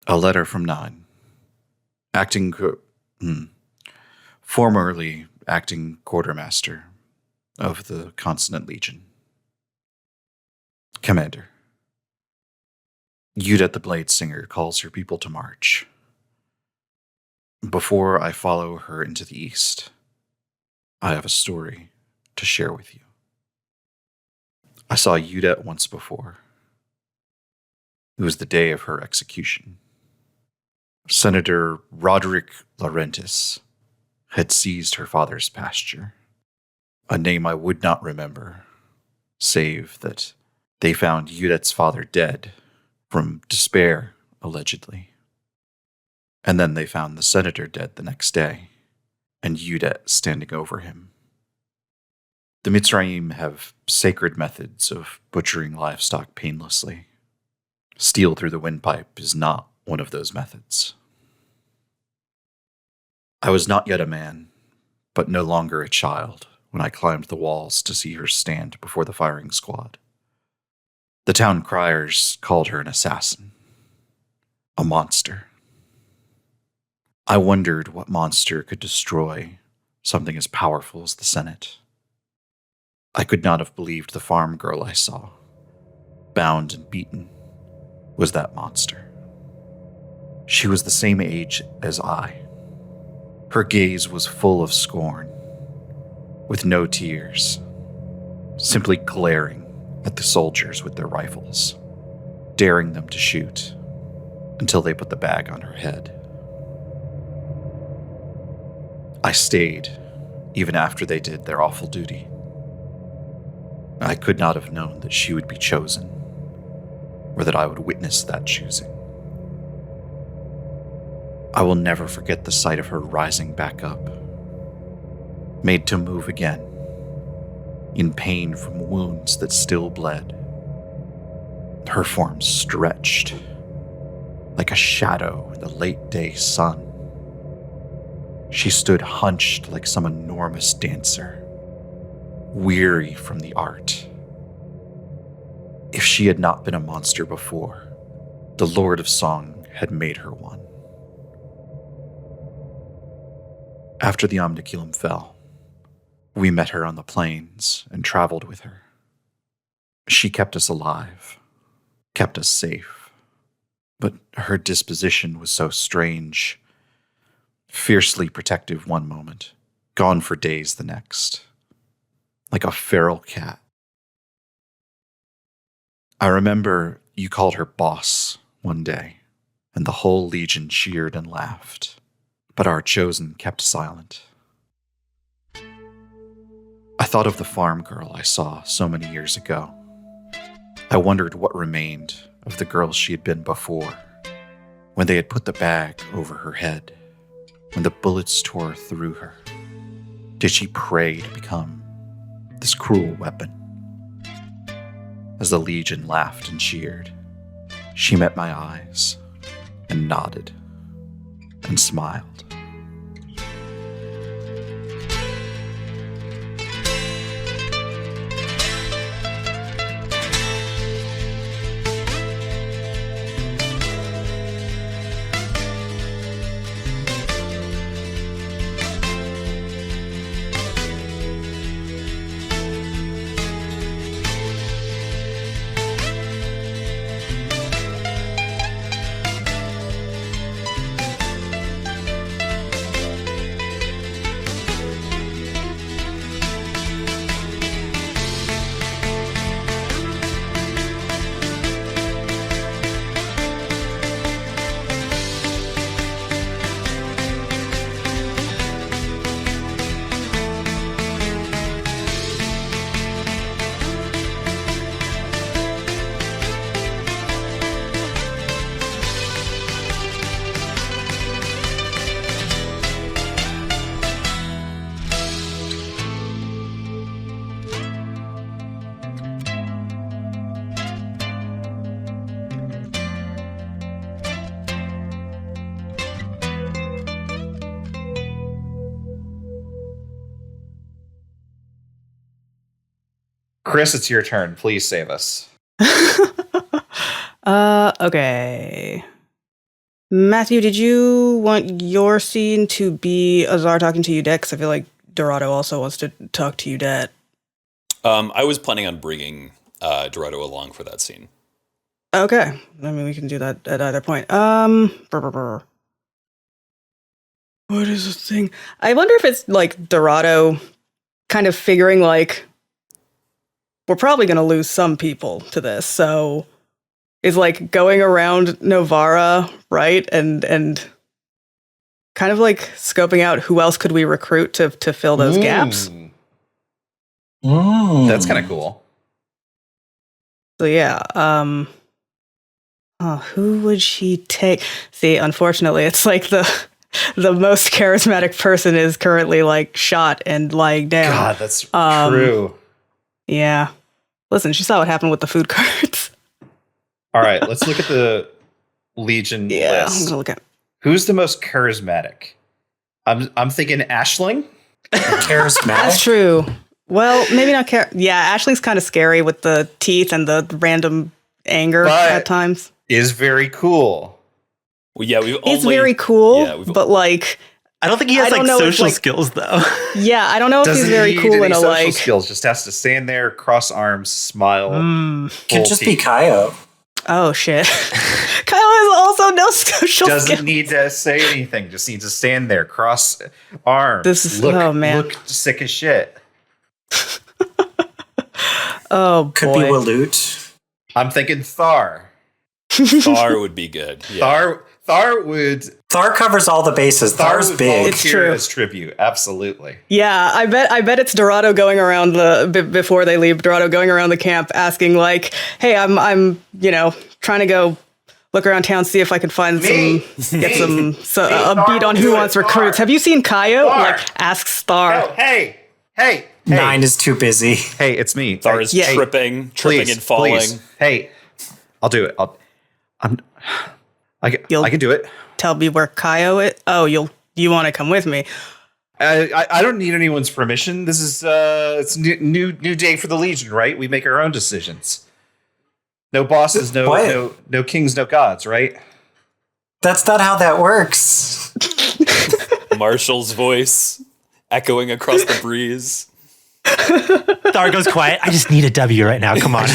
A letter from Nine. Formerly acting quartermaster of the Consonant Legion. Commander. Judet the Bladesinger calls her people to march. Before I follow her into the east, I have a story to share with you. I saw Judet once before. It was the day of her execution. Senator Roderick Laurentis had seized her father's pasture, a name I would not remember, save that they found Judet's father dead from despair, allegedly. And then they found the senator dead the next day, and Judet standing over him. The Mitzrayim have sacred methods of butchering livestock painlessly. Steel through the windpipe is not one of those methods. I was not yet a man, but no longer a child when I climbed the walls to see her stand before the firing squad. The town criers called her an assassin, a monster. I wondered what monster could destroy something as powerful as the Senate. I could not have believed the farm girl I saw, bound and beaten, was that monster. She was the same age as I. Her gaze was full of scorn, with no tears, simply glaring at the soldiers with their rifles, daring them to shoot until they put the bag on her head. I stayed, even after they did their awful duty. I could not have known that she would be chosen, or that I would witness that choosing. I will never forget the sight of her rising back up, made to move again, in pain from wounds that still bled. Her form stretched, like a shadow in the late-day sun. She stood hunched like some enormous dancer, weary from the art. If she had not been a monster before, the Lord of Song had made her one. After the Omniculum fell, we met her on the plains and traveled with her. She kept us alive, kept us safe, but her disposition was so strange, fiercely protective one moment, gone for days the next, like a feral cat. I remember you called her boss one day, and the whole legion cheered and laughed, but our chosen kept silent. I thought of the farm girl I saw so many years ago. I wondered what remained of the girl she had been before, when they had put the bag over her head, when the bullets tore through her. Did she pray to become this cruel weapon? As the legion laughed and cheered, she met my eyes and nodded and smiled. Kris, it's your turn. Please save us. Okay. Matthew, did you want your scene to be Azar talking to Judet? Because I feel like Dorado also wants to talk to Judet. I was planning on bringing Dorado along for that scene. Okay. I mean, we can do that at either point. What is this thing? I wonder if it's like Dorado kind of figuring like we're probably going to lose some people to this. So is like going around Novara, right? And kind of like scoping out who else could we recruit to fill those gaps. That's kind of cool. So yeah, who would she take? See, unfortunately, it's like the most charismatic person is currently like shot and lying down. God, that's true. Yeah. Listen, she saw what happened with the food carts. All right, let's look at the Legion list. I'm gonna look at who's the most charismatic. I'm thinking Aisling. Charismatic. That's true. Well, maybe not. Yeah, Ashley's kind of scary with the teeth and the random anger at times. Is very cool. Well, yeah, he's very cool, but like, I don't think he has like social skills though. Yeah, I don't know if he's very cool in a like skills. Just has to stand there, cross arms, smile. Could just be Kayo. Oh shit! Kayo has also no social skills. Doesn't need to say anything. Just needs to stand there, cross arms. This is look sick as shit. Oh, could be Waloot. I'm thinking Thar. Thar would be good. Yeah. Thar covers all the bases. Thar's big. It's true. As tribute, absolutely. Yeah, I bet it's Dorado going around before they leave. Dorado going around the camp asking like, "Hey, I'm trying to go look around town, see if I can find a beat on who wants recruits. Have you seen Kayo?" Like asks Thar. Oh, hey. 9 is too busy. Hey, it's me. Thar is tripping and falling. Please. Hey, I'll do it. I can do it. Tell me where Kayo is. Oh, you want to come with me? I don't need anyone's permission. This is it's new day for the Legion, right? We make our own decisions. No bosses, no kings, no gods, right? That's not how that works. Marshall's voice echoing across the breeze. Thar goes quiet. I just need a W right now. Come on.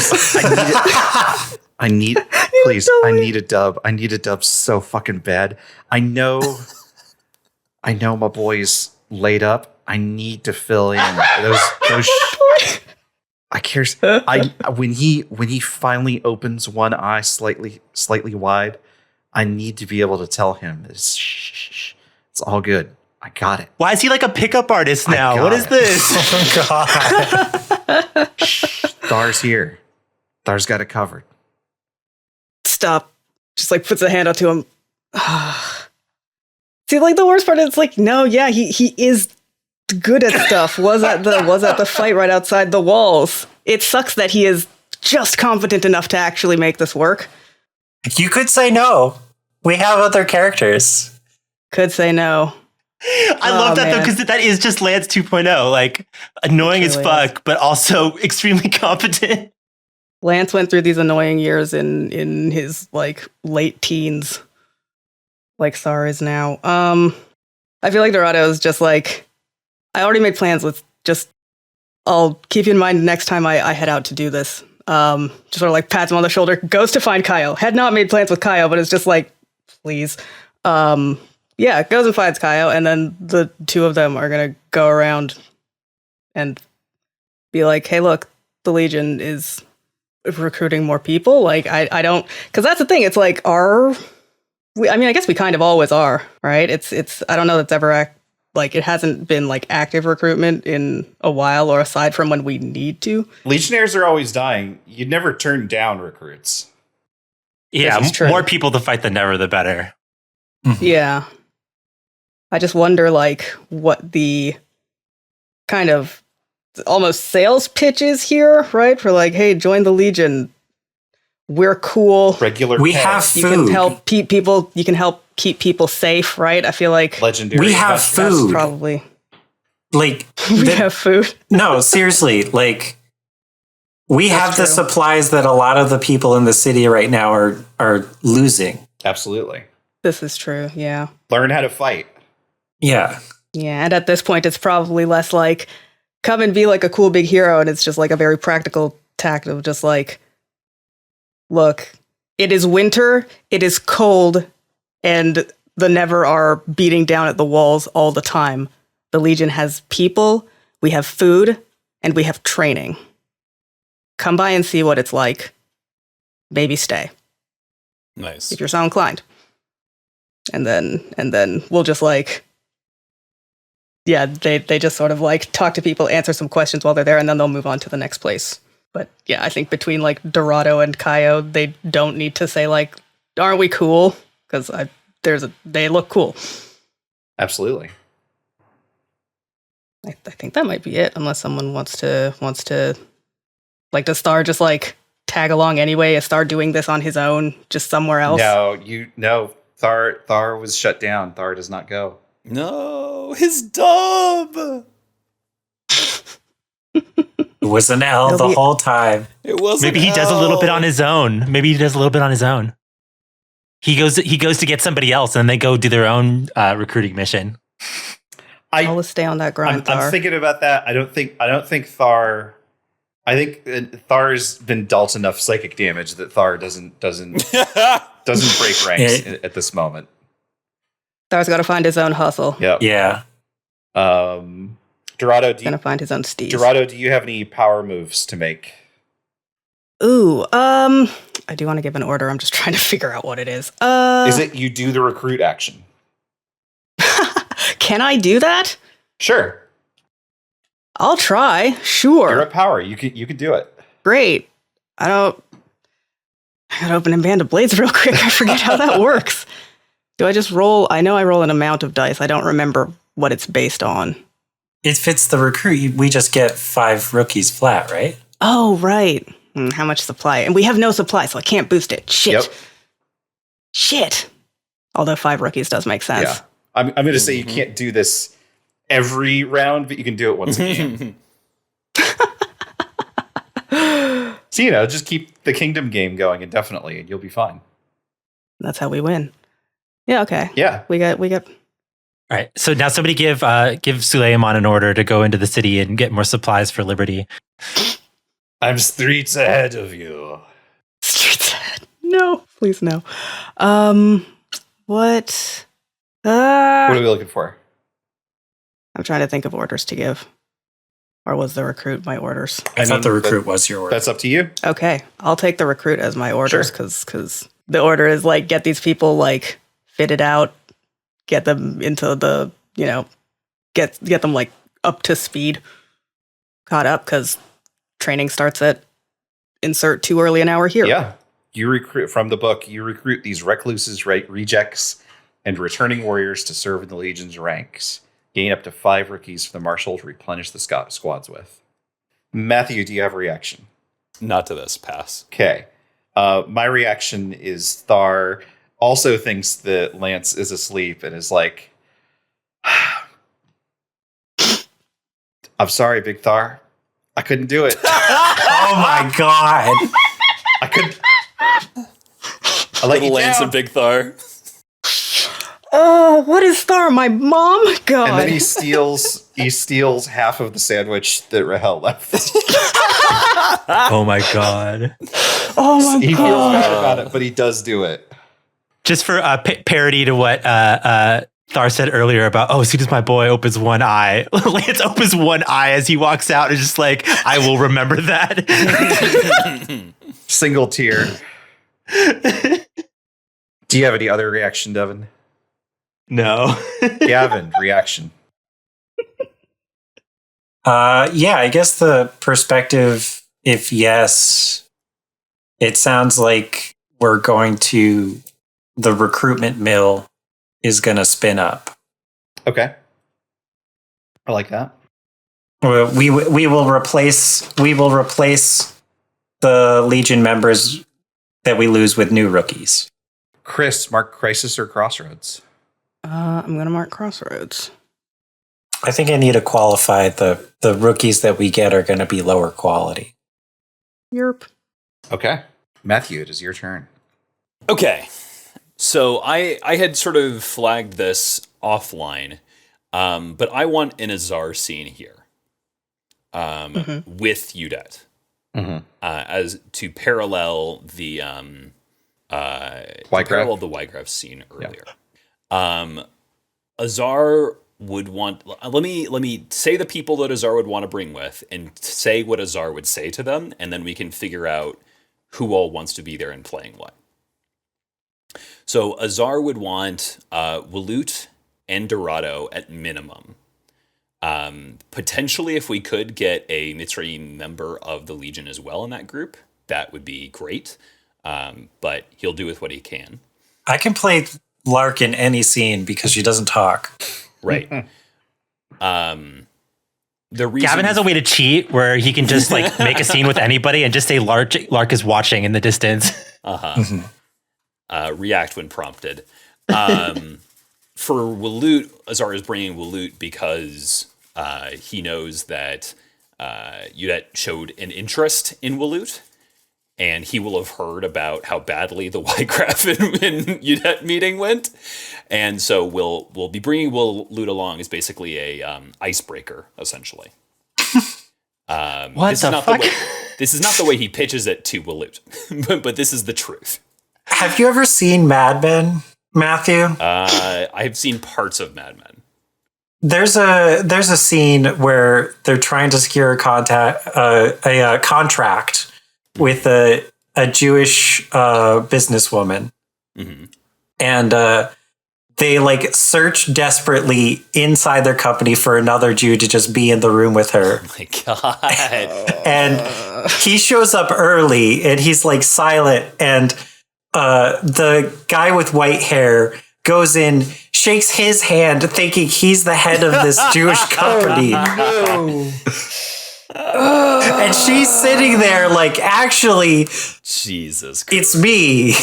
I need a dub. I need a dub so fucking bad. I know my boy's laid up. I need to fill in those I care. When he finally opens one eye slightly wide, I need to be able to tell him it's all good. I got it. Why is he like a pickup artist now? What is this? Oh God. Thar's here. Thar's got it covered. Stop. Just like puts a hand out to him. See, like the worst part is like, no, yeah, he is good at stuff. Was at the fight right outside the walls. It sucks that he is just competent enough to actually make this work. You could say no. We have other characters. Could say no. I love that though, because that is just Lance 2.0, like annoying as fuck, but also extremely competent. Lance went through these annoying years in his like late teens, like Thar is now. I feel like Dorado is just like, I already made plans with just, I'll keep you in mind next time I head out to do this. Just sort of like pats him on the shoulder, goes to find Kayo. Had not made plans with Kayo, but it's just like, please. Yeah, goes and finds Kayo, and then the two of them are going to go around and be like, hey, look, the Legion is recruiting more people. Like, I don't, because that's the thing. It's like, I guess we kind of always are, right? It's I don't know that's ever, it hasn't been like active recruitment in a while, or aside from when we need to. Legionnaires are always dying. You never turn down recruits. Yeah, more people to fight the never, the better. Yeah. I just wonder, like, what the kind of almost sales pitch is here, right? For like, hey, join the Legion. We're cool. Regular. We have food. You can help people. You can help keep people safe, right? I feel like legendary. We have food. That's probably like we have food. No, seriously, like we have the supplies that a lot of the people in the city right now are losing. Absolutely. This is true, yeah. Learn how to fight. Yeah. Yeah, and at this point, it's probably less like, come and be like a cool big hero, and it's just like a very practical tact of just like, look, it is winter, it is cold, and the Never are beating down at the walls all the time. The Legion has people, we have food, and we have training. Come by and see what it's like. Maybe stay, Nice. if you're so inclined. And then we'll just like, yeah, they just sort of like talk to people, answer some questions while they're there, and then they'll move on to the next place. But yeah, I think between like Dorado and Kayo, they don't need to say like, aren't we cool? Because they look cool. Absolutely. I think that might be it, unless someone wants to like, does Thar just like tag along anyway? Is Thar doing this on his own, just somewhere else? No. Thar was shut down. Thar does not go. No, his dub. It was an L the whole time. It was. Maybe he does a little bit on his own. He goes to get somebody else, and they go do their own recruiting mission. Always stay on that grind, Thar. I'm thinking about that. I don't think Thar. I think Thar's been dealt enough psychic damage that Thar doesn't break ranks at this moment. Thar's got to find his own hustle. Yep. Yeah. Dorado, He's gonna find his own steez. Dorado, do you have any power moves to make? Ooh, I do want to give an order. I'm just trying to figure out what it is. Is it you do the recruit action? Can I do that? Sure. I'll try. Sure. You're at power. You could do it. Great. I gotta open a band of blades real quick. I forget how that works. Do I just roll? I know I roll an amount of dice. I don't remember what it's based on. If it's the recruit, we just get 5 rookies flat, right? Oh, right. How much supply? And we have no supply, so I can't boost it. Shit. Yep. Shit. Although 5 rookies does make sense. Yeah. I'm going to say you can't do this every round, but you can do it once a game. So, just keep the kingdom game going indefinitely, and you'll be fine. That's how we win. Yeah, okay. Yeah. We got. All right. So now somebody give Suleiman an order to go into the city and get more supplies for Liberty. I'm streets ahead of you. Streets ahead. No, please no. What? What are we looking for? I'm trying to think of orders to give. Or was the recruit my orders? I thought the recruit was your order. That's up to you. Okay, I'll take the recruit as my orders Sure. because the order is like get these people like fitted out, get them into the get them like up to speed, caught up because training starts at insert too early an hour here. Yeah. You recruit from the book. You recruit these recluses, rejects, and returning warriors to serve in the Legion's ranks. Gain up to 5 rookies for the marshal to replenish the squads with. Matthew, do you have a reaction? Not to this. Pass. Okay. My reaction is Thar also thinks that Lance is asleep and is like, I'm sorry, Big Thar. I couldn't do it. Oh my god. I couldn't. I let you Lance down. and Big Thar. Oh, what is Thar? My mom? God. And then he steals half of the sandwich that Rahel left. Oh my god. Oh my He God. feels bad about it, but he does do it. Just for parody to what Thar said earlier about, as soon as my boy opens one eye, Lance opens one eye as he walks out and just like, I will remember that. Single tear. Do you have any other reaction, Devin? No. Gavin, reaction. Yeah, I guess the perspective, if yes, it sounds like the recruitment mill is going to spin up. Okay. I like that. We will replace the Legion members that we lose with new rookies. Kris, mark Crisis or Crossroads? I'm going to mark Crossroads. I think I need to qualify the rookies that we get are going to be lower quality. Yerp. Okay. Matthew, it is your turn. Okay. So I had sort of flagged this offline, but I want an Azar scene here with Judet as to parallel the Weigraf scene earlier. Yeah. Azar would want. Let me say the people that Azar would want to bring with, and say what Azar would say to them, and then we can figure out who all wants to be there and playing what. So Azar would want Waloot and Dorado at minimum. Potentially, if we could get a Mitzrayim member of the Legion as well in that group, that would be great. But he'll do with what he can. I can play Lark in any scene because she doesn't talk. Right. The reason Gavin has a way to cheat where he can just like make a scene with anybody and just say Lark is watching in the distance. React when prompted. For Waloot, Azar is bringing Waloot because he knows that Judet showed an interest in Waloot, and he will have heard about how badly the Weigraf and Judet meeting went, and so we'll be bringing Waloot along as basically a icebreaker, essentially. What the fuck? This is not the way he pitches it to Waloot, but this is the truth. Have you ever seen Mad Men, Matthew? I've seen parts of Mad Men. There's a scene where they're trying to secure a contract with a Jewish businesswoman, and they like search desperately inside their company for another Jew to just be in the room with her. Oh my God! And he shows up early, and he's like silent, and the guy with white hair goes in, shakes his hand, thinking he's the head of this Jewish company. No. And she's sitting there like, actually, Jesus Christ. it's me.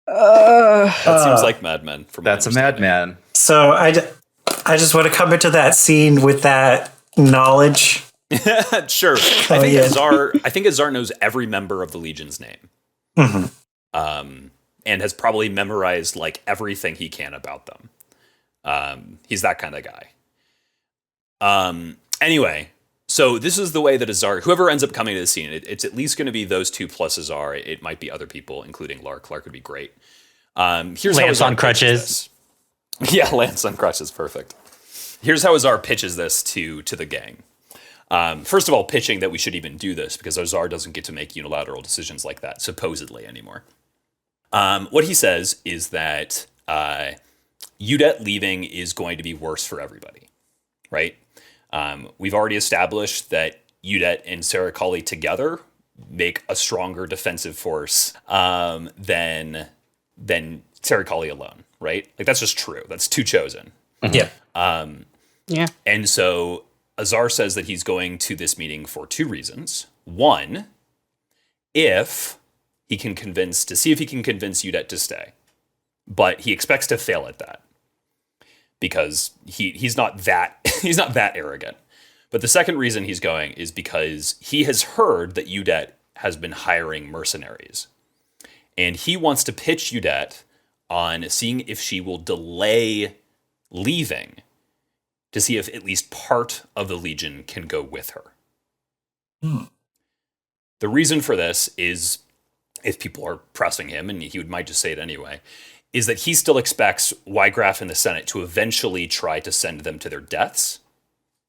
That seems like Mad Men. That's a madman. So I just want to come into that scene with that knowledge. Sure. I think Azar knows every member of the Legion's name. And has probably memorized like everything he can about them. He's that kind of guy. Anyway, so this is the way that Azar, whoever ends up coming to the scene, it's at least going to be those two plus Azar. It might be other people, including Lark. Lark would be great. Here's Lance on crutches. Yeah, Lance on crutches, perfect. Here's how Azar pitches this to the gang. First of all, pitching that we should even do this because Azar doesn't get to make unilateral decisions like that, supposedly, anymore. What he says is that Judet leaving is going to be worse for everybody, right? We've already established that Judet and Serikali together make a stronger defensive force than Serikali alone, right? Like, that's just true. That's two chosen. Yeah. Yeah. And so Azar says that he's going to this meeting for two reasons. One, if he can see if he can convince Judet to stay. But he expects to fail at that because he's not that arrogant. But the second reason he's going is because he has heard that Judet has been hiring mercenaries. And he wants to pitch Judet on seeing if she will delay leaving to see if at least part of the Legion can go with her. The reason for this is, if people are pressing him, and he might just say it anyway, is that he still expects Weigraf and the Senate to eventually try to send them to their deaths.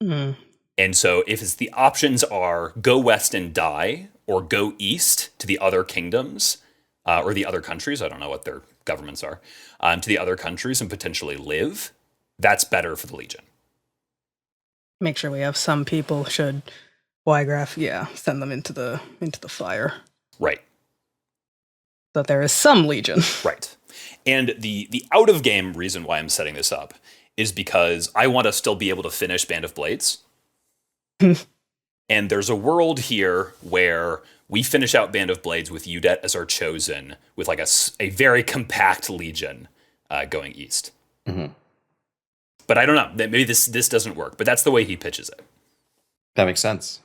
And so if the options are go west and die, or go east to the other kingdoms, or the other countries, I don't know what their governments are, to the other countries and potentially live, that's better for the Legion. Make sure we have some people should Weigraf, send them into the fire. Right. So that there is some Legion. Right. And the out of game reason why I'm setting this up is because I want to still be able to finish Band of Blades. And there's a world here where we finish out Band of Blades with Judet as our chosen, with like a very compact Legion going east. But I don't know. Maybe this doesn't work. But that's the way he pitches it. That makes sense.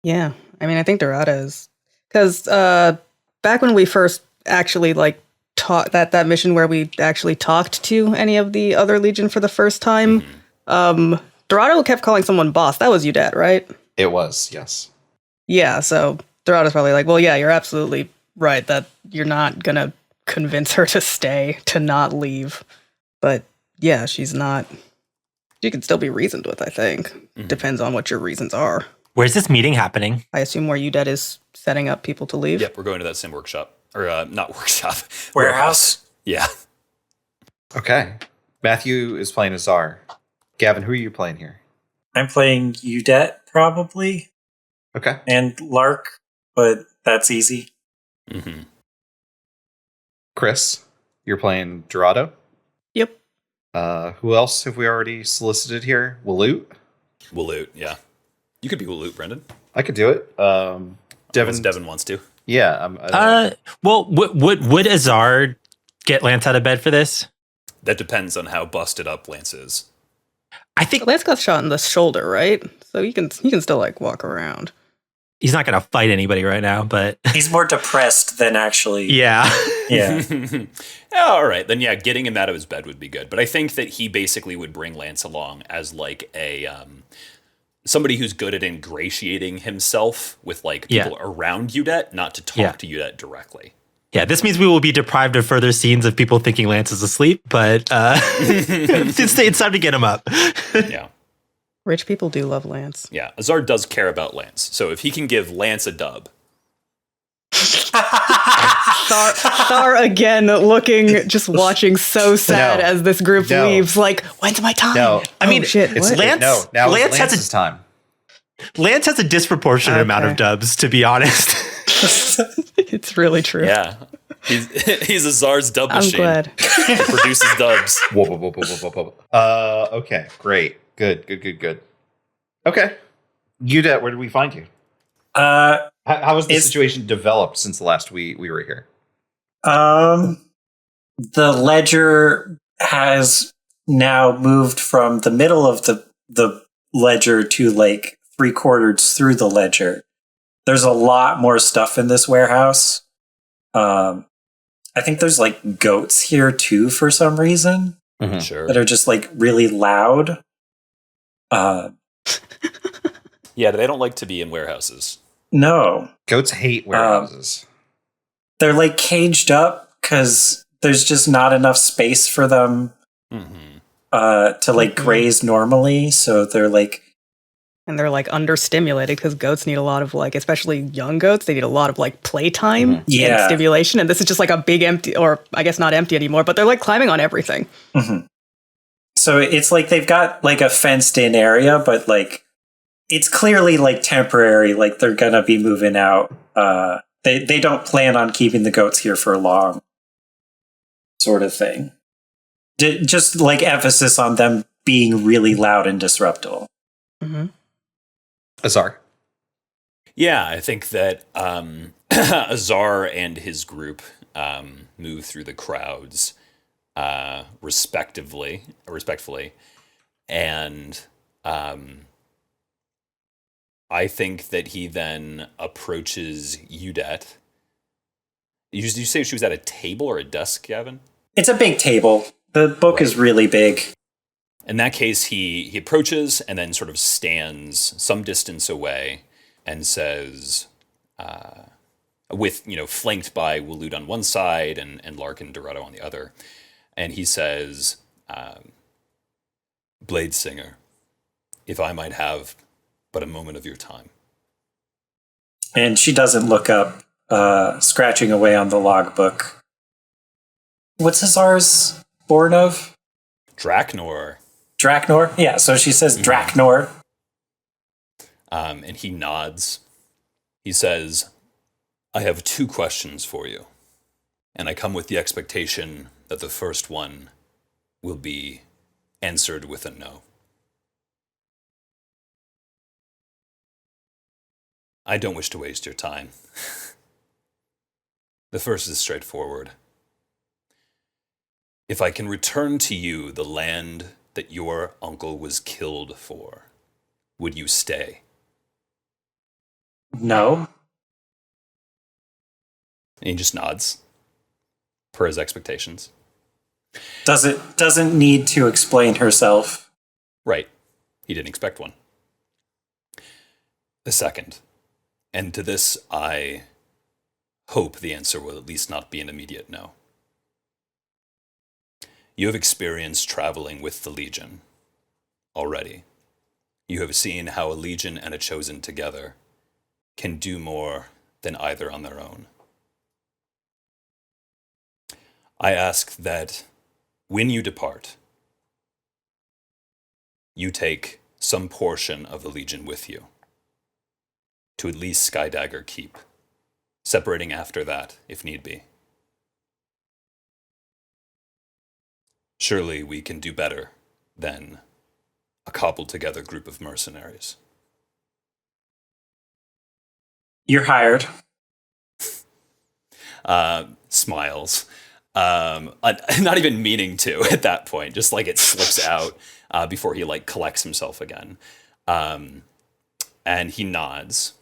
Yeah. I mean, I think Dorado is... Because back when we first actually like talk that mission where we actually talked to any of the other Legion for the first time, Dorado kept calling someone boss. That was Judet, right? It was, yes. Yeah, so Dorado's probably like, well, yeah, you're absolutely right that you're not gonna convince her to stay, to not leave. But yeah, she's not. She can still be reasoned with, I think. Depends on what your reasons are. Where's this meeting happening? I assume where Judet is setting up people to leave. Yep, we're going to that same workshop. Or not workshop. Warehouse? Yeah. Okay. Matthew is playing Azar. Gavin, who are you playing here? I'm playing Judet, probably, Okay. and Lark, but that's easy. Mm-hmm. Kris, you're playing Dorado. Yep. Who else have we already solicited here? Waloot? Waloot, yeah. You could be Waloot, Brendan. I could do it. Unless Devin wants to. Yeah. Well, would Azar get Lance out of bed for this? That depends on how busted up Lance is. I think Lance got shot in the shoulder, right? So he can still like walk around. he's not going to fight anybody right now, but He's more depressed than actually. yeah. Yeah. All right, then yeah, getting him out of his bed would be good. But I think that he basically would bring Lance along as like a somebody who's good at ingratiating himself with like people around Judet, not to talk to Judet directly. Yeah, this means we will be deprived of further scenes of people thinking Lance is asleep, but it's time to get him up. Yeah. Rich people do love Lance. Yeah, Azar does care about Lance. So if he can give Lance a dub. Thar again looking, just watching so sad as this group leaves. Like, when's my time? No. I mean, shit. It's what? Lance has Lance's time. Lance has a disproportionate amount of dubs, to be honest. It's really true. Yeah. He's Azar's dub machine. I'm glad. He produces dubs. Okay, great. Good. Okay. Judet, where did we find you? How has the situation developed since the last we were here? The ledger has now moved from the middle of the ledger to like 3/4 through the ledger. There's a lot more stuff in this warehouse. I think there's like goats here too for some reason. Mm-hmm. Sure. That are just like really loud. Yeah, they don't like to be in warehouses. No. Goats hate warehouses. They're like caged up because there's just not enough space for them to like graze normally. So they're like, And they're like understimulated because goats need a lot of like, especially young goats, they need a lot of like playtime and stimulation. And this is just like a big empty, or I guess not empty anymore, but they're like climbing on everything. Mm-hmm. So it's like they've got like a fenced in area, but like it's clearly like temporary. Like they're gonna be moving out. They don't plan on keeping the goats here for long, sort of thing. Just like emphasis on them being really loud and disruptive. Mm-hmm. Azar. Yeah, I think that Azar and his group move through the crowds respectfully, and I think that he then approaches Judet. Did you say she was at a table or a desk, Gavin? It's a big table. The book is really big. In that case, he approaches and then sort of stands some distance away and says, with, flanked by Waloot on one side and Lark and Dorado on the other. And he says, Bladesinger, if I might have but a moment of your time. And she doesn't look up, scratching away on the logbook. What's Azar's born of? Draknor. Draknor? Yeah, so she says Draknor. And he nods. He says, I have 2 questions for you. And I come with the expectation that the first one will be answered with a no. I don't wish to waste your time. The first is straightforward. If I can return to you the land that your uncle was killed for, would you stay? No. And he just nods. per his expectations. Doesn't need to explain herself. Right. He didn't expect one. The second. And to this, I hope the answer will at least not be an immediate no. You have experienced traveling with the Legion already. You have seen how a Legion and a Chosen together can do more than either on their own. I ask that when you depart, you take some portion of the Legion with you to at least Skydagger Keep, separating after that if need be. Surely we can do better than a cobbled together group of mercenaries. You're hired. Smiles. Not even meaning to at that point, just like it slips out before he like collects himself again. And he nods.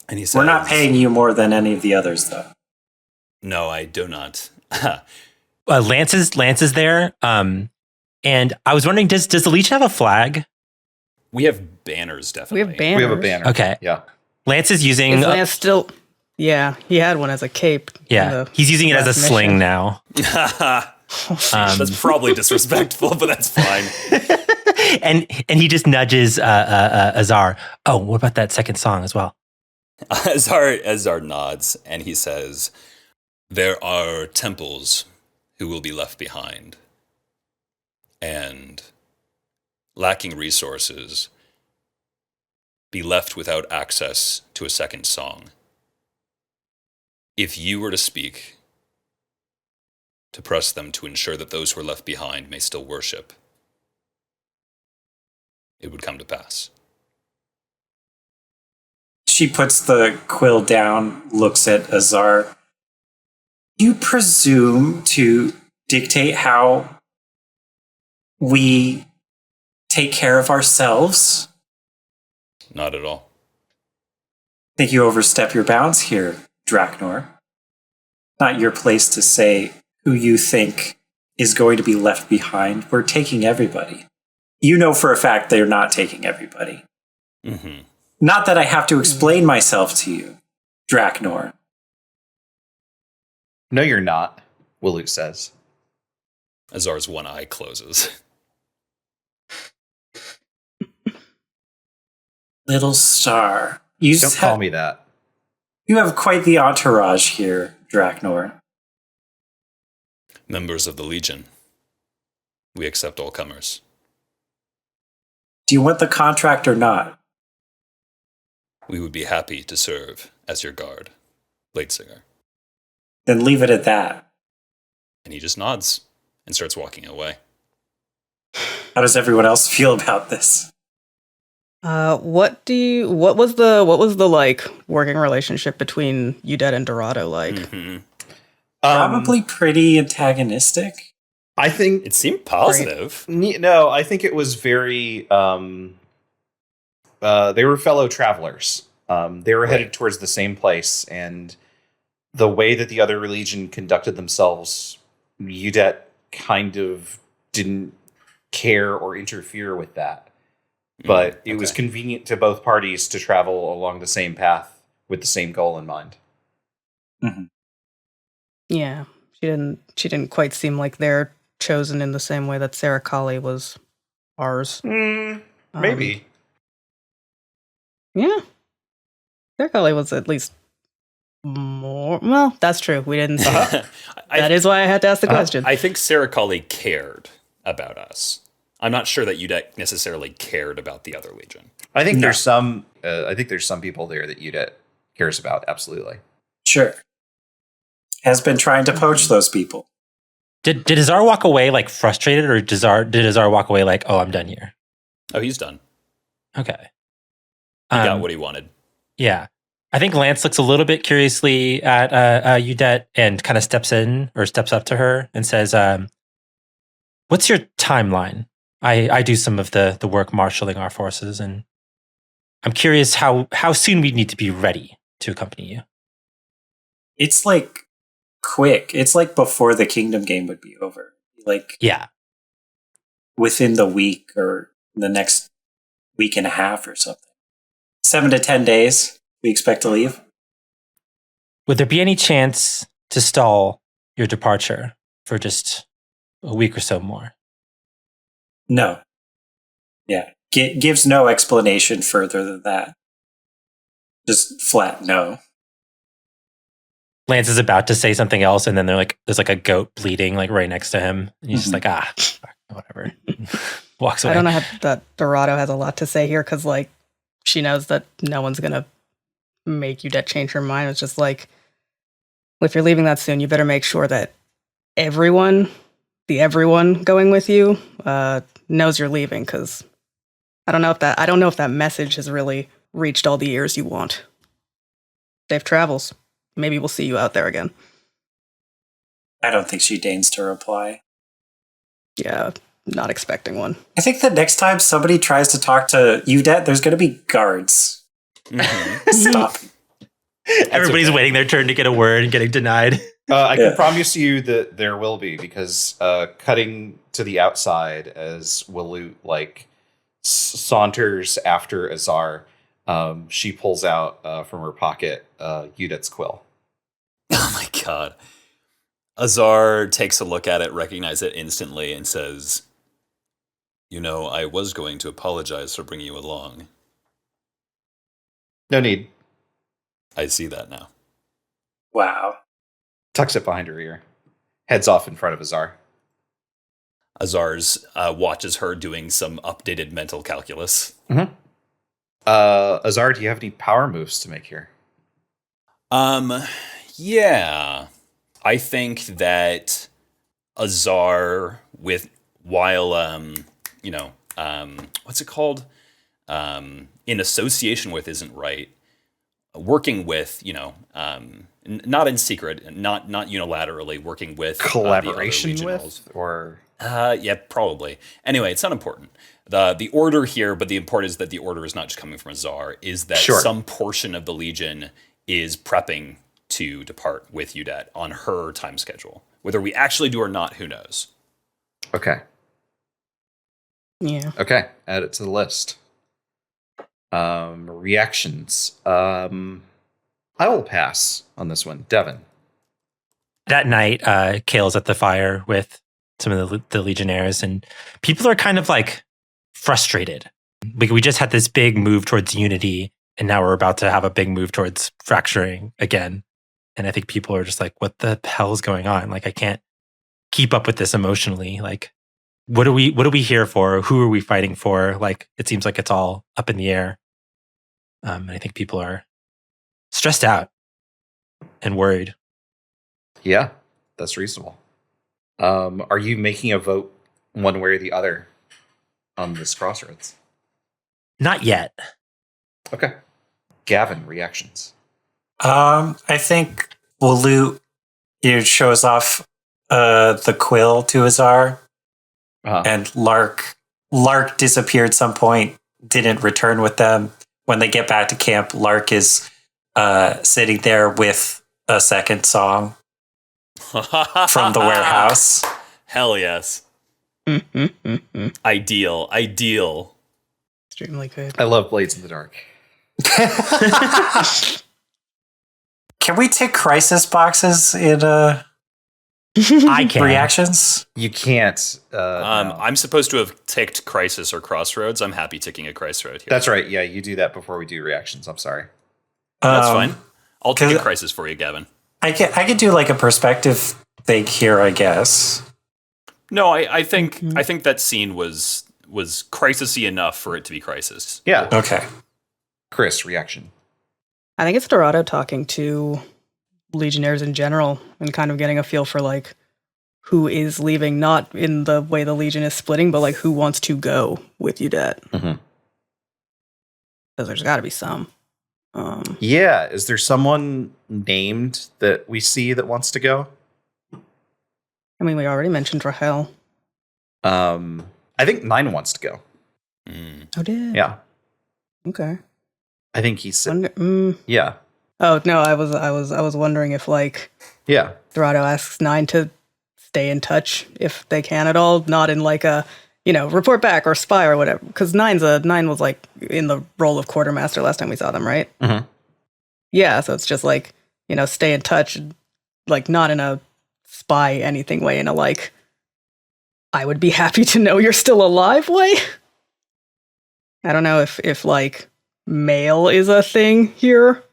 And he says, "We're not paying you more than any of the others, though." "No, I do not." Lance is there. And I was wondering, does the Legion have a flag? We have banners, definitely. We have banners. We have a banner. Okay. Yeah. Lance is using. Is Lance still? Yeah, he had one as a cape. Yeah, he's using it as a last sling mission. now. That's probably disrespectful, but that's fine. and he just nudges Azar. Oh, what about that second song as well? Azar nods and he says, "There are temples who will be left behind, and lacking resources, be left without access to a second song. If you were to speak, to press them to ensure that those who are left behind may still worship, it would come to pass." She puts the quill down, looks at Azar. "You presume to dictate how we take care of ourselves?" Not at all. "Think you overstep your bounds here, Draknor. Not your place to say who you think is going to be left behind. We're taking everybody. You know for a fact they're not taking everybody. Mm-hmm. Not that I have to explain myself to you, Draknor." No, you're not, Waloot says. Azar's one eye closes. "Little star. You Don't call me that. You have quite the entourage here, Draknor." Members of the Legion, we accept all comers. "Do you want the contract or not?" We would be happy to serve as your guard, Bladesinger." "Then leave it at that." And he just nods and starts walking away. How does everyone else feel about this? What was the like working relationship between Judet and Dorado like? Mm-hmm. Probably pretty antagonistic. I think It seemed positive. No, I think it was very. They were fellow travelers. They were headed towards the same place, and the way that the other Legion conducted themselves, Judet kind of didn't care or interfere with that. But it was convenient to both parties to travel along the same path with the same goal in mind. Mm-hmm. Yeah, she didn't quite seem like they're chosen in the same way that Sarah Kali was ours. Maybe. Yeah, Sarah Kali was at least more. Well, that's true. We didn't. See that. That is why I had to ask the question. I think Sarah Kali cared about us. I'm not sure that Judet necessarily cared about the other Legion. I think there's some. I think there's some people there that Judet cares about. Absolutely. Sure. Has been trying to poach those people. Did Azar walk away like frustrated, or did Azar walk away like, "Oh, I'm done here"? Oh, he's done. Okay. He got what he wanted. Yeah. I think Lance looks a little bit curiously at Judet and kind of steps up to her and says, "What's your timeline? I do some of the work marshaling our forces, and I'm curious how soon we need to be ready to accompany you." It's like quick. It's like before the Kingdom game would be over. Like Yeah. within the week or the next week and a half or something. 7 to 10 days we expect to leave. Would there be any chance to stall your departure for just a week or so more? No. Yeah. Gives no explanation further than that. Just flat no. Lance is about to say something else, and then there's like a goat bleeding like right next to him, and he's just like, fuck, whatever. Walks away. I don't know that Dorado has a lot to say here because, like, she knows that no one's gonna make Judet change her mind. It's just like, if you're leaving that soon, you better make sure that everyone going with you knows you're leaving. Because I don't know if that message has really reached all the ears you want. Safe travels. Maybe we'll see you out there again. I don't think she deigns to reply. Yeah, not expecting one. I think the next time somebody tries to talk to Judet, there's going to be guards. Stop. Everybody's waiting their turn to get a word and getting denied. I can promise you that there will be, because cutting to the outside as Waloot saunters after Azar, she pulls out from her pocket Judet's quill. Oh my god. Azar takes a look at it, recognizes it instantly, and says, I was going to apologize for bringing you along. No need. I see that now. Wow. Tucks it behind her ear. Heads off in front of Azar. Azar's watches her doing some updated mental calculus. Mm-hmm. Azar, do you have any power moves to make here? Yeah. I think that Azar what's it called? In association with isn't right. Working with, not in secret, not unilaterally, working with collaboration with, or yeah, probably. Anyway, it's not important. The order here, but the important is that the order is not just coming from Azar, is that some portion of the Legion is prepping to depart with Judet on her time schedule. Whether we actually do or not, who knows? Okay. Yeah. Okay, add it to the list. Reactions. I will pass on this one. Devin. That night, Kale's at the fire with some of the Legionnaires, and people are kind of like frustrated. We just had this big move towards unity, and now we're about to have a big move towards fracturing again. And I think people are just like, what the hell is going on? Like, I can't keep up with this emotionally. Like, what are we here for? Who are we fighting for? Like, it seems like it's all up in the air. And I think people are stressed out and worried. Yeah, that's reasonable. Are you making a vote one way or the other on this crossroads? Not yet. Okay. Gavin, reactions. I think Waloot shows off the quill to Azar, and Lark disappeared some point, didn't return with them. When they get back to camp, Lark is sitting there with a second song from the warehouse. Hell yes. Ideal. Extremely good. I love Blades in the Dark. Can we tick crisis boxes in I can. reactions? You can't. No. I'm supposed to have ticked crisis or crossroads. I'm happy ticking a crossroad here. That's right. Yeah, you do that before we do reactions. I'm sorry. That's fine. I'll tick a crisis for you, Gavin. I could do like a perspective thing here, I guess. No, I think that scene was crisis-y enough for it to be crisis. Yeah. Okay. Kris, reaction. I think it's Dorado talking to Legionnaires in general and kind of getting a feel for like who is leaving, not in the way the Legion is splitting, but like who wants to go with Judet. Mm-hmm. Because there's got to be some. Yeah, is there someone named that we see that wants to go? I mean, we already mentioned Rahel. I think 9 wants to go. Oh, did? Yeah. Okay. I think he's... I Yeah. Oh no, I was wondering if like Yeah. Dorado asks Nine to stay in touch if they can at all, not in like a report back or spy or whatever. Because Nine was like in the role of quartermaster last time we saw them, right? Mhm. Yeah, so it's just like stay in touch, like not in a spy anything way, in a like I would be happy to know you're still alive way. I don't know if like mail is a thing here.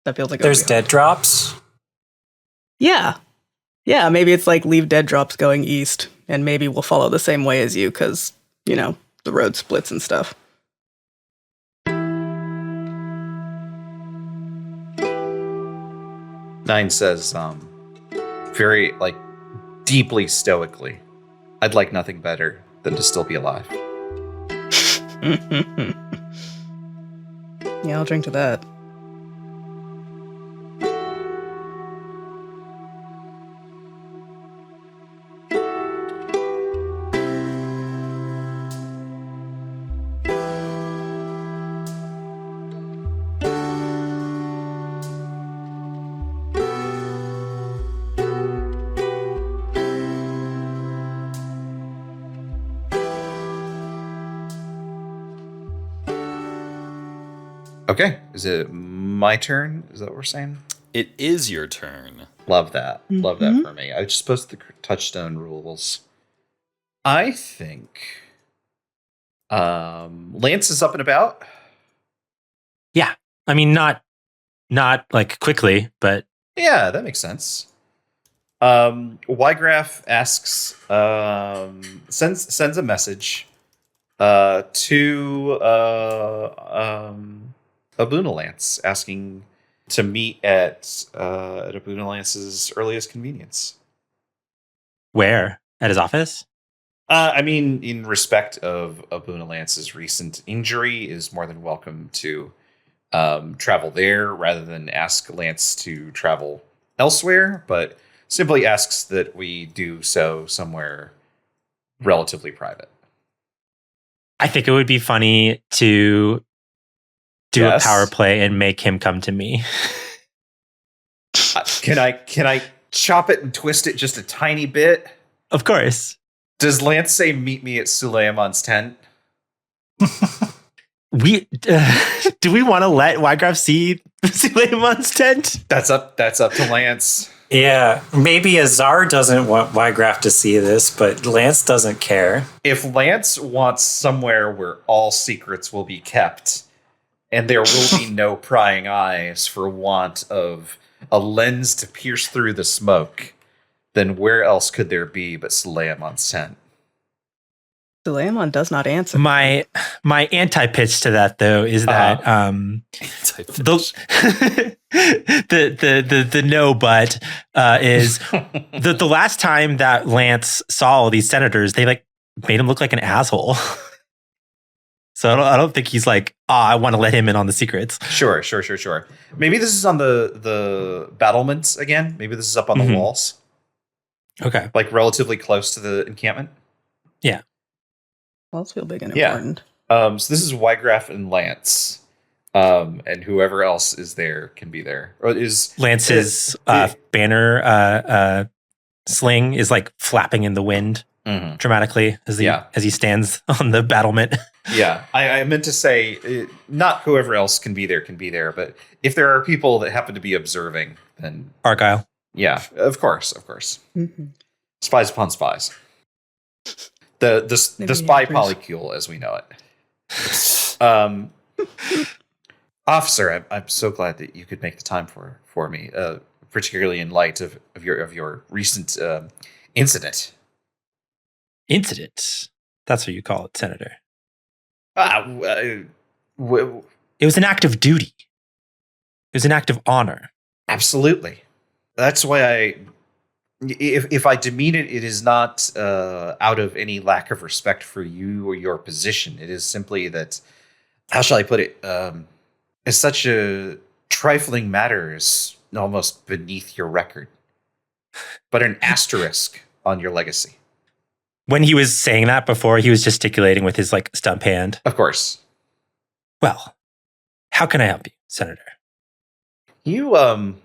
That feels like There's dead drops. Yeah. Yeah, maybe it's like leave dead drops going east, and maybe we'll follow the same way as you because, the road splits and stuff. Nine says, very, like, deeply stoically, I'd like nothing better than to still be alive. Yeah, I'll drink to that. Okay, is it my turn? Is that what we're saying? It is your turn. Love that. Love that Mhm. for me. I just posted the touchstone rules. I think Lance is up and about. Yeah. I mean, not like quickly, but Yeah, that makes sense. Weigraf asks, sends a message to Abunalance, asking to meet at Abunalance's earliest convenience. where? At his office? I mean, in respect of Abunalance's recent injury, is more than welcome to travel there rather than ask Lance to travel elsewhere, but simply asks that we do so somewhere relatively private. I think it would be funny to do Yes. a power play and make him come to me. Can I chop it and twist it just a tiny bit? Of course. Does Lance say meet me at Suleiman's tent? We do we want to let Weigraf see Suleiman's tent? That's up to Lance. Yeah, maybe Azar doesn't want Weigraf to see this, but Lance doesn't care. If Lance wants somewhere where all secrets will be kept and there will be no prying eyes for want of a lens to pierce through the smoke, then where else could there be but Suleiman's tent? Suleiman does not answer. My anti-pitch to that though is that the no but is the last time that Lance saw all these senators, they like made him look like an asshole. So I don't think he's like, I want to let him in on the secrets. Sure. Maybe this is on the battlements again. Maybe this is up on the walls. Okay. Like relatively close to the encampment. Yeah. Walls feel big and Yeah. important. So this is Weigraf and Lance. And whoever else is there can be there. Or is Lance's banner sling is like flapping in the wind dramatically as he stands on the battlement. Yeah, I meant to say not whoever else can be there, but if there are people that happen to be observing, then Argyle. Yeah, of course. Mm-hmm. Spies upon spies. The spy polycule as we know it. Officer, I'm so glad that you could make the time for me, particularly in light of your recent incident. Incident. That's what you call it, Senator. W- It was an act of duty. It was an act of honor. Absolutely. That's why if I demean it, it is not out of any lack of respect for you or your position. It is simply that, how shall I put it? It's such a trifling matter is almost beneath your record, but an asterisk on your legacy. When he was saying that before, he was gesticulating with his like stump hand. Of course. Well, how can I help you, Senator? You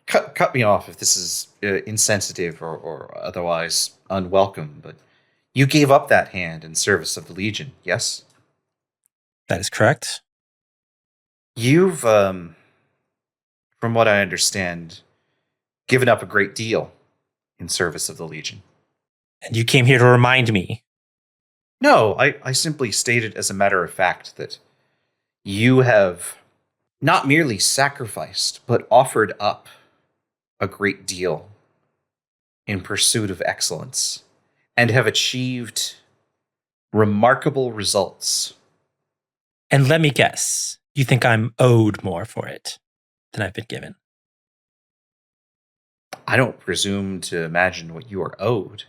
cut me off if this is insensitive or otherwise unwelcome, but you gave up that hand in service of the Legion, yes? That is correct. You've, from what I understand, given up a great deal in service of the Legion. And you came here to remind me. No, I simply stated as a matter of fact that you have not merely sacrificed, but offered up a great deal in pursuit of excellence and have achieved remarkable results. And let me guess, you think I'm owed more for it than I've been given? I don't presume to imagine what you are owed.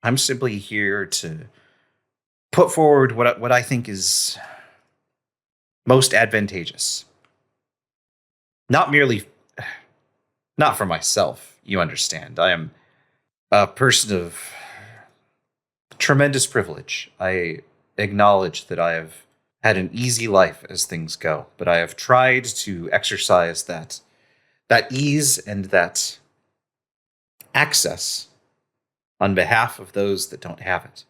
I'm simply here to put forward what I think is most advantageous. Not for myself, you understand. I am a person of tremendous privilege. I acknowledge that I have had an easy life as things go, but I have tried to exercise that ease and that access on behalf of those that don't have it.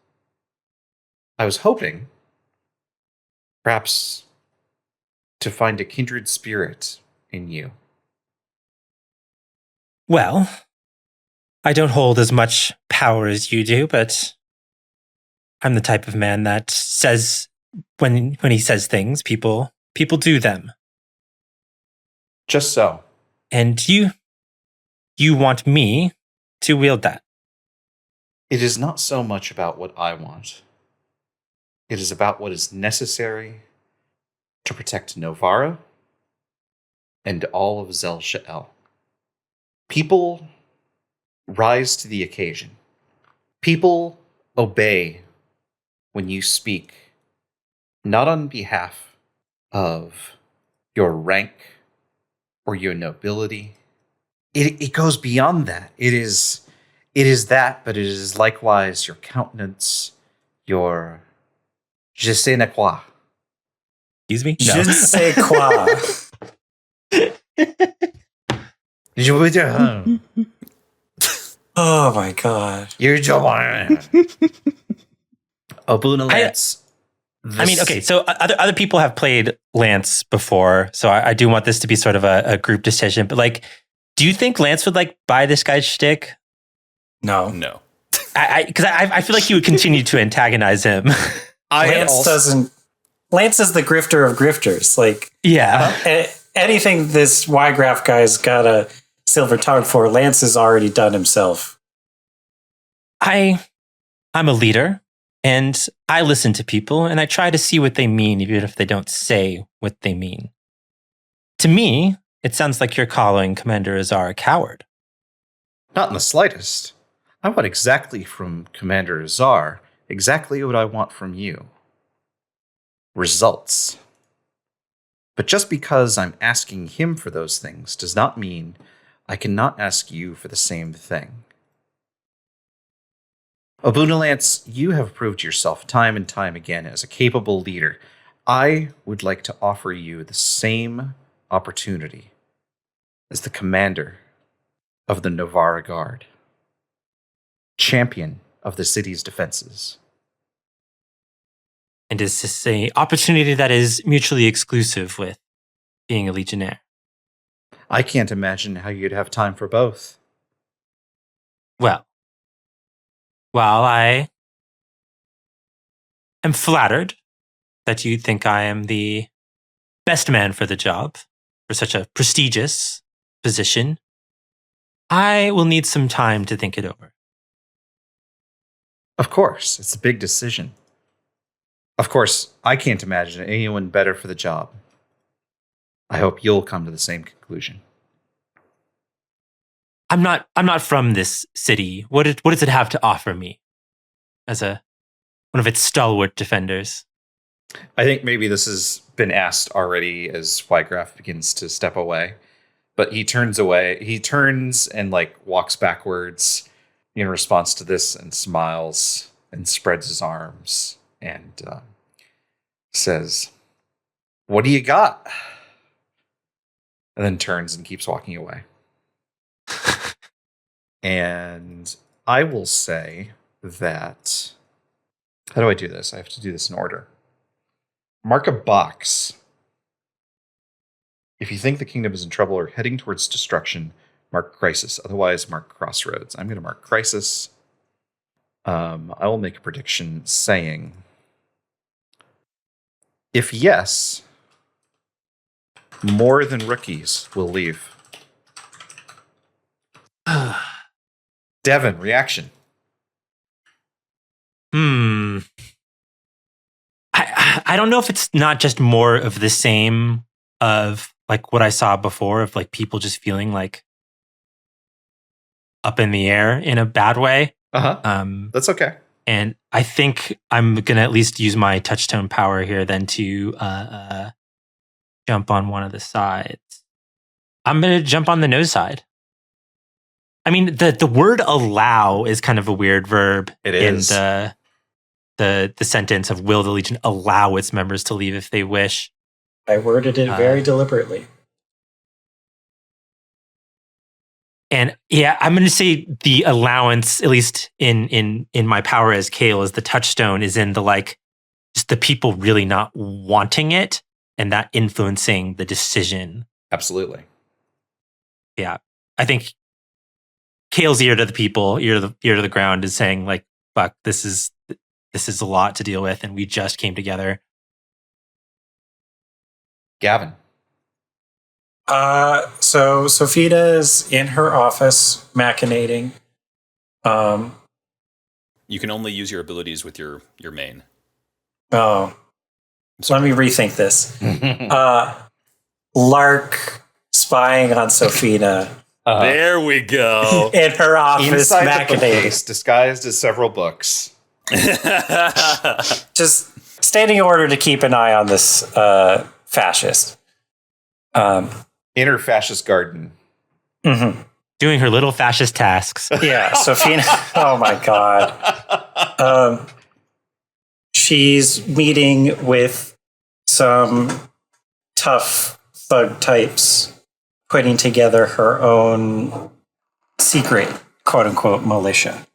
I was hoping, perhaps, to find a kindred spirit in you. Well, I don't hold as much power as you do, but I'm the type of man that says when he says things, people do them. Just so. And you want me to wield that. It is not so much about what I want. It is about what is necessary to protect Novara and all of Zel Sha'el. People rise to the occasion. People obey when you speak, not on behalf of your rank or your nobility. It goes beyond that. It is that, but it is likewise your countenance, your je sais ne quoi. Excuse me? Je ne sais quoi. Je veux dire, Oh my god. you're Obuna Lance. I mean, okay, so other people have played Lance before, so I do want this to be sort of a group decision. But like, do you think Lance would like buy this guy's shtick? No. Because I feel like he would continue to antagonize him. Lance is the grifter of grifters. Like, yeah. Anything this Weigraf guy's got a silver tongue for, Lance has already done himself. I'm a leader, and I listen to people, and I try to see what they mean, even if they don't say what they mean. To me, it sounds like you're calling Commander Azar a coward. Not in the slightest. I want exactly from Commander Azar exactly what I want from you. Results. But just because I'm asking him for those things does not mean I cannot ask you for the same thing. Obunalance, you have proved yourself time and time again as a capable leader. I would like to offer you the same opportunity as the commander of the Novara Guard, champion of the city's defenses. And is this an opportunity that is mutually exclusive with being a Legionnaire? I can't imagine how you'd have time for both. Well, while I am flattered that you think I am the best man for the job, for such a prestigious position, I will need some time to think it over. Of course, it's a big decision. Of course, I can't imagine anyone better for the job. I hope you'll come to the same conclusion. I'm not from this city. What does it have to offer me as one of its stalwart defenders? I think maybe this has been asked already as Weigraf begins to step away. But he turns away. He turns and walks backwards in response to this and smiles and spreads his arms and says, "What do you got?" and then turns and keeps walking away. And I will say that... How do I do this? I have to do this in order. Mark a box. If you think the kingdom is in trouble or heading towards destruction, mark crisis. Otherwise, mark crossroads. I'm going to mark crisis. I will make a prediction saying, if yes, more than rookies will leave. Devin, reaction. I don't know if it's not just more of the same of like what I saw before of like people just feeling like up in the air in a bad way. That's okay. And I think I'm gonna at least use my touchtone power here then to jump on one of the sides. I'm gonna jump on the no side. I mean, the word allow is kind of a weird verb. It is. In the sentence of will the Legion allow its members to leave if they wish. I worded it very deliberately. And yeah, I'm going to say the allowance, at least in my power as Kayo, as the touchstone is in the like, just the people really not wanting it and that influencing the decision. Absolutely. Yeah. I think Kayo's ear to the people, ear to the ground is saying like, fuck, this is a lot to deal with. And we just came together. Gavin. So Sophia is in her office machinating. You can only use your abilities with your main. Oh, so let me rethink this. Lark spying on Sophia There we go. in her office Inside the machinating. bookcase, disguised as several books. Just standing in order to keep an eye on this fascist. Inner fascist garden. Mm-hmm. Doing her little fascist tasks. Yeah, Sophia. Oh my god. She's meeting with some tough thug types, putting together her own secret, quote unquote, militia.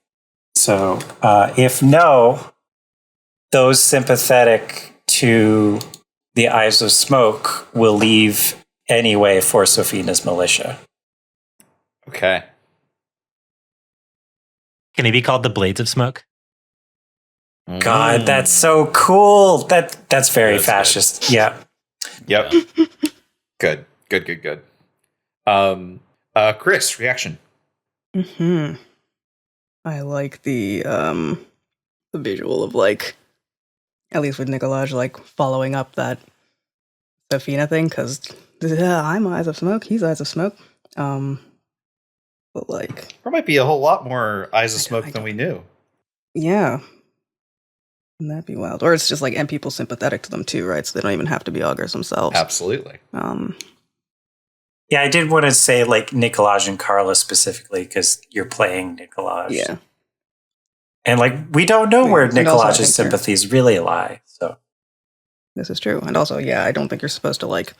So, if no, those sympathetic to the Eyes of Smoke will leave anyway for Sophia's militia. Okay. Can he be called the Blades of Smoke? God, that's so cool. That's very That's fascist. good. Yeah. Yep. Good. Kris, reaction. I like the visual of like, at least with Nicolaj, like following up that Sophia thing, because I'm Eyes of Smoke, he's Eyes of Smoke. But like, There might be a whole lot more Eyes of Smoke than we knew. yeah, wouldn't that be wild? Or it's just like, and people sympathetic to them too, right? So they don't even have to be augurs themselves. Absolutely. Yeah, I did want to say like Nicolaj and Carla specifically because you're playing Nicolaj. Yeah. And like we don't know where And also, I Nicolaj's think sympathies really lie. So This is true. And also, yeah, I don't think you're supposed to like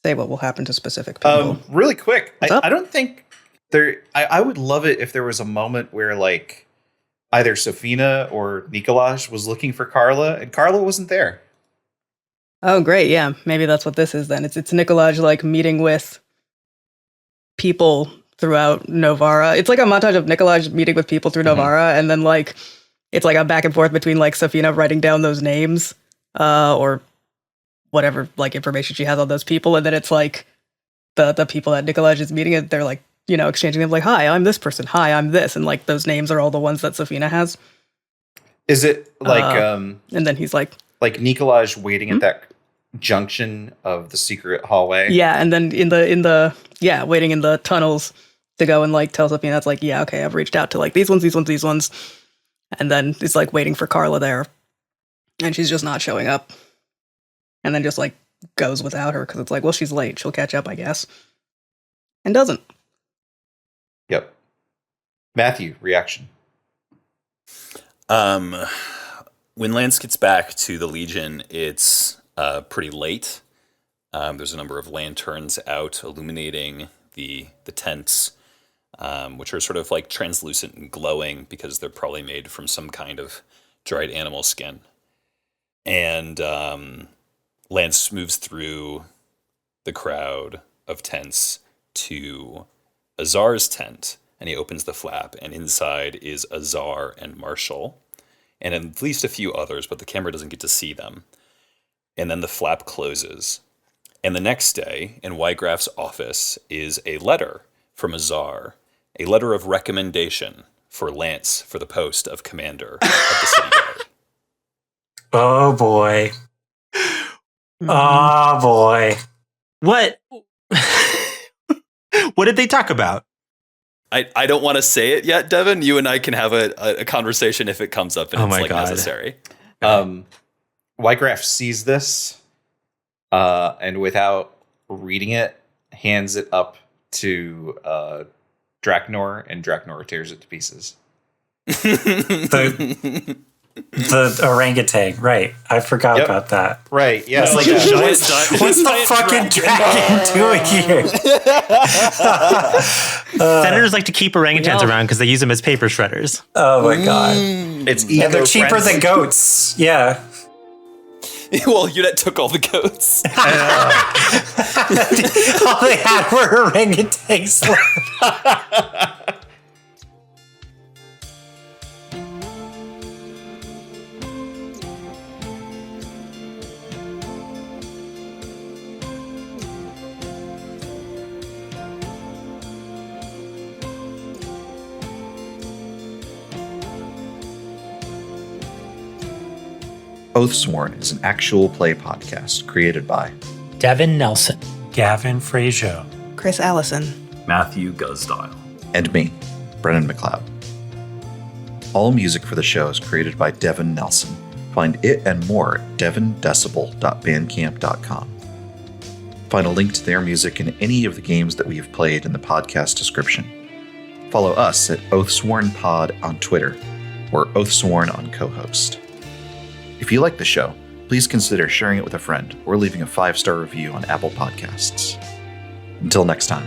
say what will happen to specific people. Really quick, What's up? I don't think there. I would love it if there was a moment where like either Sophia or Nicolaj was looking for Carla, and Carla wasn't there. Oh, great. Yeah. Maybe that's what this is then. It's Nicolaj like meeting with people throughout Novara. It's like a montage of Nicolaj meeting with people through Novara, and then like it's like a back and forth between like Sophia writing down those names or whatever like information she has on those people, and then it's like the people that Nicolaj is meeting, and they're like, you know, exchanging them like, hi, I'm this person, hi, I'm this, and like those names are all the ones that Sophia has. Is it like And then he's like Nicolaj waiting at that junction of the secret hallway? yeah, and then in the waiting in the tunnels to go and like tell Sophia that's like, yeah, okay, I've reached out to like these ones, and then it's like waiting for Carla there, and she's just not showing up, and then just like goes without her because it's like, well, she's late, she'll catch up, I guess, and doesn't. Yep. Matthew, reaction. When Lance gets back to the Legion, it's pretty late. There's a number of lanterns out illuminating the tents, which are sort of like translucent and glowing because they're probably made from some kind of dried animal skin. And Lance moves through the crowd of tents to Azar's tent, and he opens the flap, and inside is Azar and Marshall, and at least a few others, but the camera doesn't get to see them. And then the flap closes. And the next day, in Weigraf's office, is a letter from Azar, a letter of recommendation for Lance for the post of commander of the city guard. Oh boy. Oh boy. What? What did they talk about? I don't want to say it yet, Devin. You and I can have a conversation if it comes up and it's necessary. Weigraf sees this, and without reading it, hands it up to Draknor, and Draknor tears it to pieces. The orangutan, right? I forgot about that. Right? Yeah. It's like, what's the fucking dragon doing here? Senators like to keep orangutans around because they use them as paper shredders. Oh my god! It's And they're cheaper than goats. Yeah. Well, Judet took all the goats. All they had were orangutans. OATHSWORN is an actual play podcast created by Devin Nelson, Gavin Fregeau, Kris Allison, Matthew Guzdial, and me, Brennan McLeod. All music for the show is created by Devin Nelson. Find it and more at devindecibel.bandcamp.com. Find a link to their music in any of the games that we have played in the podcast description. Follow us at OATHSWORN Pod on Twitter or OATHSWORN on co-host. If you like the show, please consider sharing it with a friend or leaving a 5-star review on Apple Podcasts. Until next time.